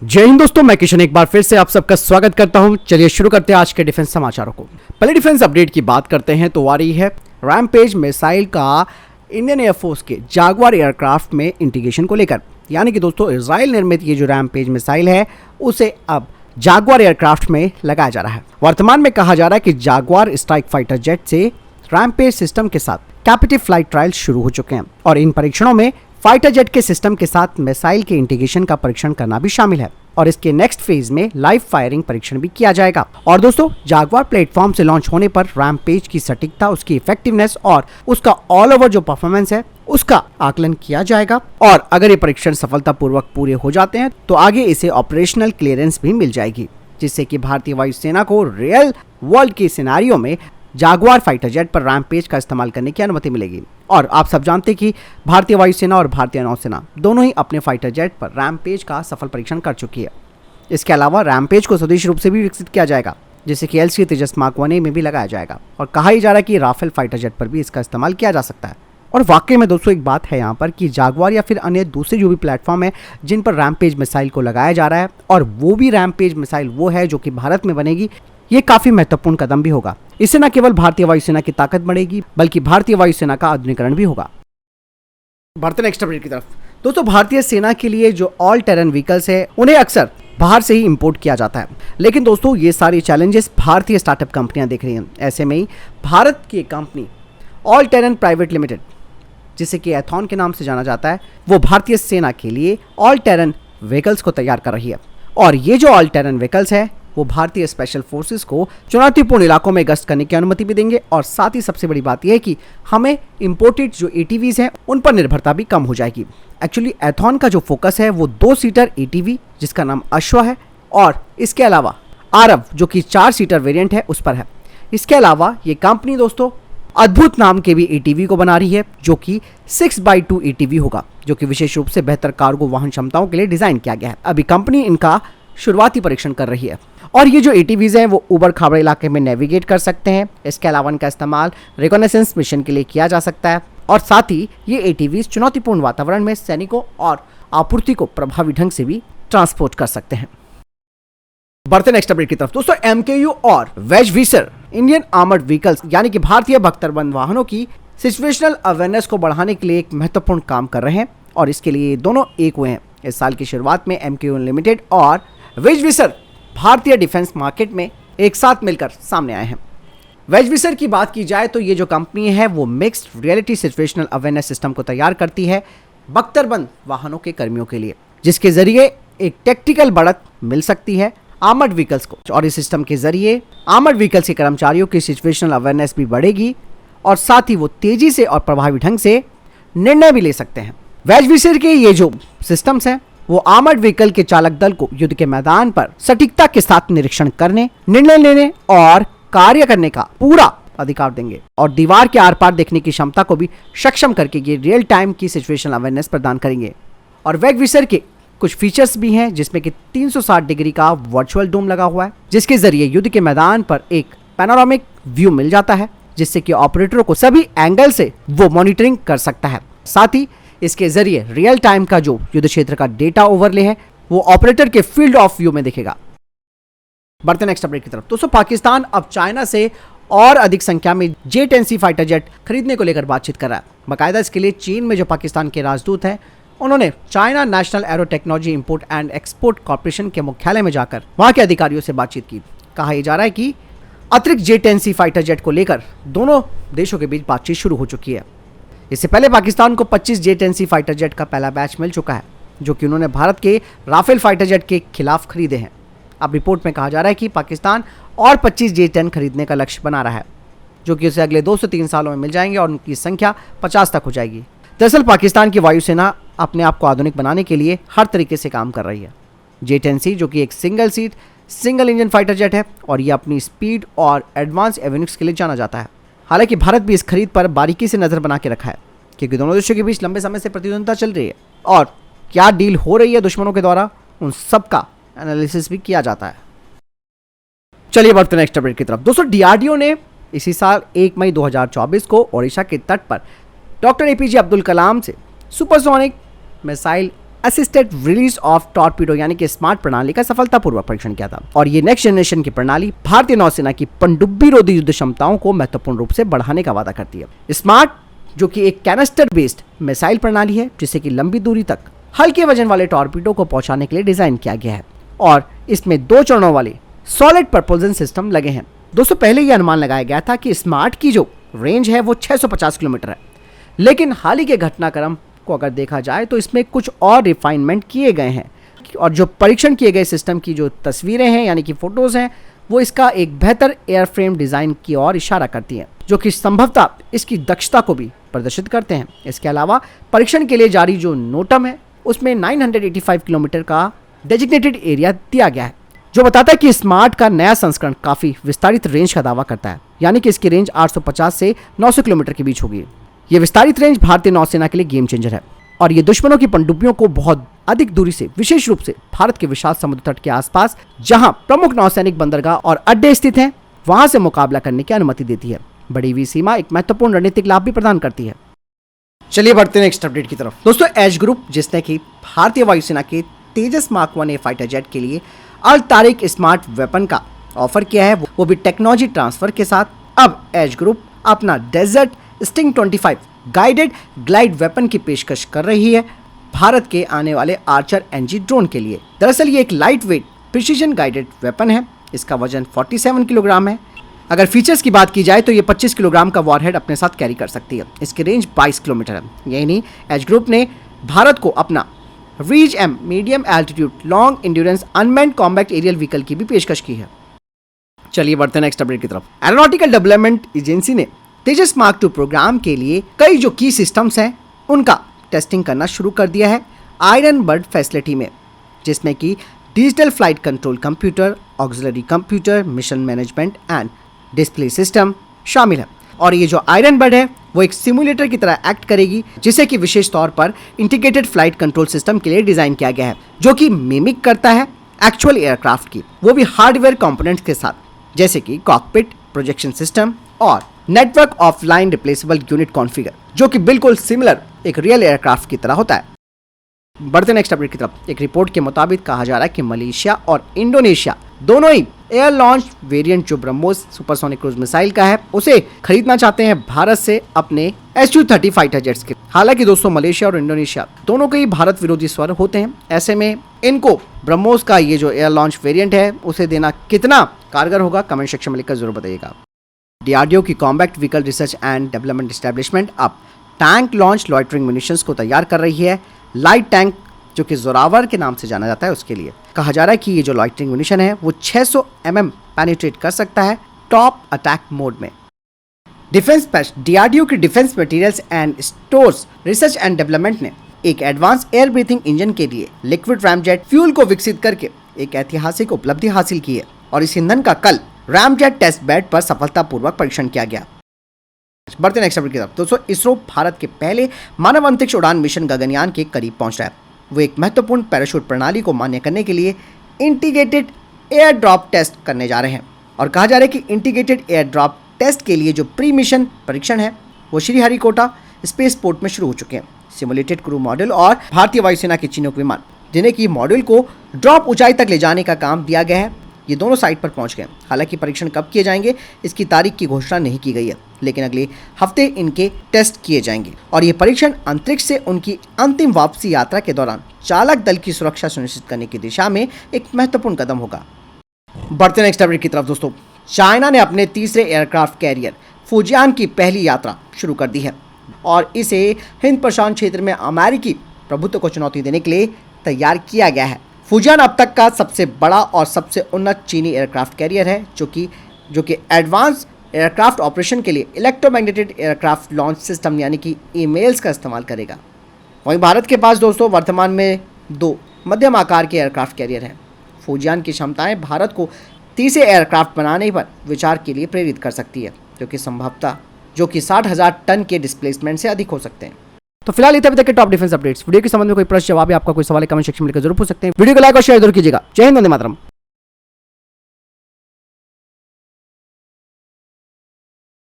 जय हिंद दोस्तों, मैं किशन एक बार फिर से आप सबका स्वागत करता हूं। चलिए शुरू करते हैं आज के डिफेंस समाचारों को। पहले डिफेंस अपडेट की बात करते हैं तो आ रही है रैमपेज मिसाइल का इंडियन एयरफोर्स के जागवार एयरक्राफ्ट में इंटीग्रेशन को लेकर। यानी कि दोस्तों इजराइल निर्मित ये जो रैमपेज मिसाइल है उसे अब जागवार एयरक्राफ्ट में लगाया जा रहा है। वर्तमान में कहा जा रहा है कि जागवार स्ट्राइक फाइटर जेट से रैमपेज सिस्टम के साथ कैपेटिव फ्लाइट ट्रायल शुरू हो चुके हैं और इन परीक्षणों में फाइटर जेट के सिस्टम के साथ मिसाइल के इंटीग्रेशन का परीक्षण करना भी शामिल है और इसके नेक्स्ट फेज में लाइव फायरिंग परीक्षण भी किया जाएगा। और दोस्तों जागवार प्लेटफॉर्म से लॉन्च होने पर रैमपेज की सटीकता, उसकी इफेक्टिवनेस और उसका ऑल ओवर जो परफॉर्मेंस है उसका आकलन किया जाएगा और अगर ये परीक्षण सफलतापूर्वक पूरे हो जाते हैं तो आगे इसे ऑपरेशनल क्लियरेंस भी मिल जाएगी, जिससे कि भारतीय वायुसेना को रियल वर्ल्ड के सिनेरियो में जागवार फाइटर जेट पर रैमपेज का इस्तेमाल करने की अनुमति मिलेगी। और आप सब जानते हैं कि भारतीय वायुसेना और भारतीय नौसेना दोनों ही अपने फाइटर जेट पर रैमपेज का सफल परीक्षण कर चुकी है। इसके अलावा रैमपेज को स्वदेशी रूप से भी विकसित किया जाएगा, जिसे कि LCA तेजस मार्क 1A में भी लगाया जाएगा और कहा ही जा रहा है कि राफेल फाइटर जेट पर भी इसका इस्तेमाल किया जा सकता है। और वाकई में दोस्तों एक बात है यहाँ पर कि जागवार या फिर अन्य दूसरे जो भी प्लेटफॉर्म है जिन पर रैमपेज मिसाइल को लगाया जा रहा है और वो भी रैमपेज मिसाइल वो है जो कि भारत में बनेगी, ये काफी महत्वपूर्ण कदम भी होगा। इससे न केवल भारतीय वायुसेना की ताकत बढ़ेगी बल्कि भारतीय वायुसेना का आधुनिकीकरण भी होगा। बढ़ते नेक्स्ट अपडेट की तरफ। दोस्तों भारतीय सेना के लिए जो ऑल टेरन व्हीकल्स है उन्हें अक्सर बाहर से ही इंपोर्ट किया जाता है, लेकिन दोस्तों ये सारी चैलेंजेस भारतीय स्टार्टअप कंपनियां देख रही हैं। ऐसे में ही भारत की company all terrain private limited, जिसे कि एथॉन के नाम से जाना जाता है, वो भारतीय सेना के लिए ऑल टेरन व्हीकल्स को तैयार कर रही है। और ये जो ऑल टेरन व्हीकल्स है वो भारतीय स्पेशल फोर्सेस को चुनौतीपूर्ण इलाकों में गश्त करने की अनुमति भी देंगे और साथ ही सबसे बड़ी बात यह है कि हमें इंपोर्टेड जो ATVs हैं उन पर निर्भरता भी कम हो जाएगी। एक्चुअली एथॉन का जो फोकस है वो 2 सीटर ATV जिसका नाम अश्व है और इसके अलावा आरव जो कि 4 सीटर वेरिएंट है उस पर है। इसके अलावा ये कंपनी दोस्तों अद्भुत नाम के भी ATV को बना रही है जो कि 6x2 ATV होगा, जो कि विशेष रूप से बेहतर कार्गो वहन क्षमताओं के लिए डिजाइन किया गया है। अभी कंपनी इनका शुरुआती परीक्षण कर रही है और ये जो ATVs हैं वो ऊबड़ खाबड़ इलाके में नेविगेट कर सकते हैं। इसके अलावा इनका इस्तेमाल रिकॉनेसेंस मिशन के लिए किया जा सकता है और साथ ही ये ATVs चुनौतीपूर्ण वातावरण में सैनिकों और आपूर्ति को प्रभावी ढंग से भी ट्रांसपोर्ट कर सकते हैं। बढ़ते नेक्स्ट अपडेट की तरफ। दोस्तों MKU और वेजविसर इंडियन आर्मर्ड व्हीकल्स यानी कि भारतीय बख्तरबंद वाहनों की सिचुएशनल अवेयरनेस को बढ़ाने के लिए एक महत्वपूर्ण काम कर रहे हैं और इसके लिए दोनों एक हुए हैं। इस साल की शुरुआत में MKU लिमिटेड और वेजविसर भारतीय डिफेंस मार्केट में एक साथ मिलकर सामने आए हैं। वेजविसर की बात की जाए तो ये जो कंपनी है वो mixed reality situational awareness system को तैयार करती है बख्तरबंद वाहनों के कर्मियों के लिए, जिसके जरिए एक टेक्टिकल बढ़त मिल सकती है आर्मर्ड व्हीकल्स को और इस सिस्टम के जरिए आर्मर्ड व्हीकल्स के कर्मचारियों की सिचुएशनल अवेयरनेस भी बढ़ेगी और साथ ही वो तेजी से और प्रभावी ढंग से निर्णय भी ले सकते हैं। वेजविसर के ये जो सिस्टम्स हैं वो आर्मर्ड व्हीकल के चालक दल को युद्ध के मैदान पर सटीकता के साथ निरीक्षण करने, निर्णय लेने और कार्य करने का पूरा अधिकार देंगे और दीवार के आर पार देखने की क्षमता को भी सक्षम करके ये रियल टाइम की सिचुएशनल अवेयरनेस प्रदान करेंगे। और वेजविसर के कुछ फीचर्स भी हैं जिसमें कि 360 डिग्री का वर्चुअल डोम लगा हुआ है, जिसके जरिए युद्ध के मैदान पर एक पैनोरामिक व्यू मिल जाता है, जिससे कि ऑपरेटरों को सभी एंगल से वो मॉनिटरिंग कर सकता है। साथ ही इसके जरिए रियल टाइम का जो युद्ध क्षेत्र का डेटा ओवरले है वो ऑपरेटर के फील्ड ऑफ व्यू में दिखेगा। बढ़ते नेक्स्ट अपडेट की तरफ। दोस्तों पाकिस्तान अब चाइना से और अधिक संख्या में J-10C फाइटर जेट खरीदने को लेकर बातचीत कर रहा है। बाकायदा इसके लिए चीन में जो पाकिस्तान के राजदूत हैं उन्होंने China national arrow technology import and export corporation के मुख्यालय में जाकर वहां के अधिकारियों से बातचीत की। कहा यह जा रहा है कि अतिरिक्त J-10C फाइटर जेट को लेकर दोनों देशों के बीच बातचीत शुरू हो चुकी है। इससे पहले पाकिस्तान को 25 J-10C फाइटर जेट का पहला बैच मिल चुका है, जो कि उन्होंने भारत के राफेल फाइटर जेट के खिलाफ खरीदे हैं। अब रिपोर्ट में कहा जा रहा है कि पाकिस्तान और 25 J-10 खरीदने का लक्ष्य बना रहा है, जो कि उसे अगले 2 से 3 सालों में मिल जाएंगे और उनकी संख्या 50 तक हो जाएगी। दरअसल पाकिस्तान की वायुसेना अपने आप को आधुनिक बनाने के लिए हर तरीके से काम कर रही है। J-10C जो कि एक single seat single engine fighter jet है और ये अपनी स्पीड और एडवांस एवियोनिक्स के लिए जाना जाता है। हालांकि भारत भी इस खरीद पर बारीकी से नजर बना के रखा है, क्योंकि दोनों देशों के बीच लंबे समय से प्रतिद्वंद्विता चल रही है और क्या डील हो रही है दुश्मनों के द्वारा उन सब का एनालिसिस भी किया जाता है। चलिए बढ़ते नेक्स्ट अपडेट की तरफ। दोस्तों DRDO ने इसी साल 1 मई 2024 को ओडिशा के तट पर डॉक्टर APJ अब्दुल कलाम से supersonic missile assisted release of torpedo यानी कि स्मार्ट प्रणाली का सफलतापूर्वक परीक्षण किया था। और ये नेक्स्ट जनरेशन की प्रणाली भारतीय नौसेना की पनडुब्बी रोधी युद्ध क्षमताओं को महत्वपूर्ण रूप से बढ़ाने का वादा करती है। स्मार्ट जो कि एक कैनिस्टर बेस्ड मिसाइल प्रणाली है, जिसे कि लंबी दूरी तक हल्के वजन वाले टॉर्पीडो को पहुंचाने के लिए डिजाइन किया गया है और इसमें 2 चरणों वाले सॉलिड प्रपोल्सन सिस्टम लगे हैं। दोस्तों, पहले यह अनुमान लगाया गया था कि स्मार्ट की जो रेंज है वो 650 किलोमीटर है, लेकिन हाल ही के घटनाक्रम को अगर देखा जाए तो इसमें कुछ और रिफाइनमेंट किए गए हैं और जो परीक्षण किए गए सिस्टम की जो तस्वीरें हैं यानी कि फोटोज हैं वो इसका एक बेहतर एयरफ्रेम डिजाइन की ओर इशारा करती हैं, जो कि संभवतः इसकी दक्षता को भी प्रदर्शित करते हैं। इसके अलावा परीक्षण के लिए जारी जो नोटम है उसमें 985 किलोमीटर का डेजिग्नेटेड एरिया दिया गया है, जो बताता है कि स्मार्ट का नया संस्करण काफी विस्तारित रेंज का दावा करता है, यानी कि इसकी रेंज 850 से 900 किलोमीटर के बीच होगी। ये विस्तारित रेंज भारतीय नौसेना के लिए गेम चेंजर है और ये दुश्मनों की पनडुब्बियों को बहुत अधिक दूरी से, विशेष रूप से भारत के विशाल समुद्र तट के आसपास जहां प्रमुख नौसैनिक बंदरगाह और अड्डे स्थित हैं, वहां से मुकाबला करने की अनुमति देती है। बढ़ी हुई सीमा एक महत्वपूर्ण रणनीतिक लाभ भी प्रदान करती है। चलिए बढ़ते हैं नेक्स्ट अपडेट की तरफ। दोस्तों, एज ग्रुप जिसने कि भारतीय वायुसेना के तेजस मार्क 1A फाइटर जेट के लिए अल तारिक स्मार्ट वेपन का ऑफर किया है, वो भी टेक्नोलॉजी ट्रांसफर के साथ। अब एज ग्रुप अपना Desert Sting 25 guided glide weapon की पेशकश कर रही है भारत के आने वाले आर्चर एनजी ड्रोन के लिए। दरअसल ये एक light weight precision guided weapon है। इसका वजन 47 किलोग्राम है। अगर फीचर्स की बात की जाए तो ये 25 किलोग्राम का वॉरहेड अपने साथ कैरी कर सकती है। इसकी रेंज 22 किलोमीटर है। यही नहीं, एज ग्रुप ने भारत को अपना रीज एम medium altitude long endurance unmanned combat aerial vehicle की भी पेशकश की है। चलिए बढ़ते हैं नेक्स्ट अपडेट की तरफ। एरोनॉटिकल डेवलपमेंट एजेंसी ने तेजस मार्क 2 प्रोग्राम के लिए कई जो की सिस्टम्स हैं उनका टेस्टिंग करना शुरू कर दिया है आयरन बर्ड फैसिलिटी में, जिसमें कि digital flight control computer, auxiliary computer, mission management and display system शामिल है। और ये जो आयरन बर्ड है वो एक सिमुलेटर की तरह एक्ट करेगी, जिसे कि विशेष तौर पर इंटीग्रेटेड फ्लाइट कंट्रोल सिस्टम के लिए डिजाइन किया गया है, जो कि मिमिक करता है एक्चुअल एयरक्राफ्ट की, वो भी हार्डवेयर कंपोनेंट्स के साथ, जैसे कि कॉकपिट, प्रोजेक्शन सिस्टम और network of line replaceable unit configure, जो कि बिल्कुल सिमिलर एक रियल एयरक्राफ्ट की तरह होता है। बढ़ते नेक्स्ट अपडेट की तरफ। एक रिपोर्ट के मुताबिक कहा जा रहा है कि मलेशिया और इंडोनेशिया दोनों ही एयर लॉन्च वेरिएंट जो ब्रह्मोस सुपरसोनिक क्रूज मिसाइल का है उसे खरीदना चाहते हैं भारत से अपने Su-30 फाइटर जेट्स के। हालांकि दोस्तों, मलेशिया और इंडोनेशिया दोनों के ही भारत विरोधी स्वर होते हैं। ऐसे में इनको ब्रह्मोस का ये जो एयर लॉन्च वेरिएंट है उसे देना कितना कारगर होगा, कमेंट सेक्शन में लिखकर जरूर बताइएगा। डीआरडीओ की combat vehicle research and development establishment अब टैंक लॉन्च लॉइटरिंग म्यूनिशंस को तैयार कर रही है। लाइट टैंक जो कि जोरावर के नाम से जाना जाता है, उसके लिए कहा जा रहा है कि ये जो लॉइटरिंग म्यूनिशन है वो 600 mm पेनिट्रेट कर सकता है टॉप अटैक मोड में। डिफेंस पैच डीआरडीओ की defence materials and stores research and development ने एक एडवांस एयर ब्रीथिंग इंजन के लिए लिक्विड रैमजेट फ्यूल को विकसित करके एक ऐतिहासिक उपलब्धि हासिल की है और इस ईंधन का कल रैमजेट टेस्ट बेड पर सफलतापूर्वक परीक्षण किया गया। बढ़ते नेक्स्ट अपडेट की तरफ। दोस्तों, इसरो भारत के पहले मानव अंतरिक्ष उड़ान मिशन गगनयान के करीब पहुंच रहा है। वो एक महत्वपूर्ण पैराशूट प्रणाली को मान्य करने के लिए इंटीग्रेटेड एयर ड्रॉप टेस्ट करने जा रहे हैं और कहा जा रहा है कि इंटीग्रेटेड एयर ड्रॉप टेस्ट के लिए जो प्री मिशन परीक्षण है वो श्रीहरिकोटा स्पेस पोर्ट में शुरू हो चुके हैं। सिमुलेटेड क्रू मॉड्यूल और भारतीय वायुसेना के चिनूक विमान, जिन्हें कि मॉड्यूल को ड्रॉप ऊंचाई तक ले जाने का काम दिया गया है, ये दोनों साइट पर पहुंच गए। हालांकि परीक्षण कब किए जाएंगे इसकी तारीख की घोषणा नहीं की गई है, लेकिन अगले हफ्ते इनके टेस्ट किए जाएंगे और ये परीक्षण अंतरिक्ष से उनकी अंतिम वापसी यात्रा के दौरान चालक दल की सुरक्षा सुनिश्चित करने की दिशा में एक महत्वपूर्ण कदम होगा। बढ़ते नेक्स्ट अपडेट की तरफ। दोस्तों, चाइना ने अपने तीसरे एयरक्राफ्ट कैरियर फुजियान की पहली यात्रा शुरू कर दी है और इसे हिंद प्रशांत क्षेत्र में अमेरिकी प्रभुत्व को चुनौती देने के लिए तैयार किया गया है। फुजियान अब तक का सबसे बड़ा और सबसे उन्नत चीनी एयरक्राफ्ट कैरियर है, जो कि एडवांस एयरक्राफ्ट ऑपरेशन के लिए इलेक्ट्रोमैग्नेटेड एयरक्राफ्ट लॉन्च सिस्टम यानी कि ईमेल्स का इस्तेमाल करेगा। वहीं भारत के पास दोस्तों वर्तमान में 2 मध्यम आकार के एयरक्राफ्ट कैरियर हैं। फुजियान की क्षमताएं भारत को तीसरे एयरक्राफ्ट बनाने पर विचार के लिए प्रेरित कर सकती है, जो कि संभवतः 60,000 टन के डिस्प्लेसमेंट से अधिक हो सकते हैं। तो फिलहाल अभी तक के टॉप डिफेंस अपडेट्स। वीडियो के संबंध में कोई प्रश्न जवाब या आपका कोई सवाल है कमेंट सेक्शन में लिखकर जरूर पूछ सकते हैं। वीडियो को लाइक और शेयर जरूर कीजिएगा। जय हिंद, वंदे मातरम।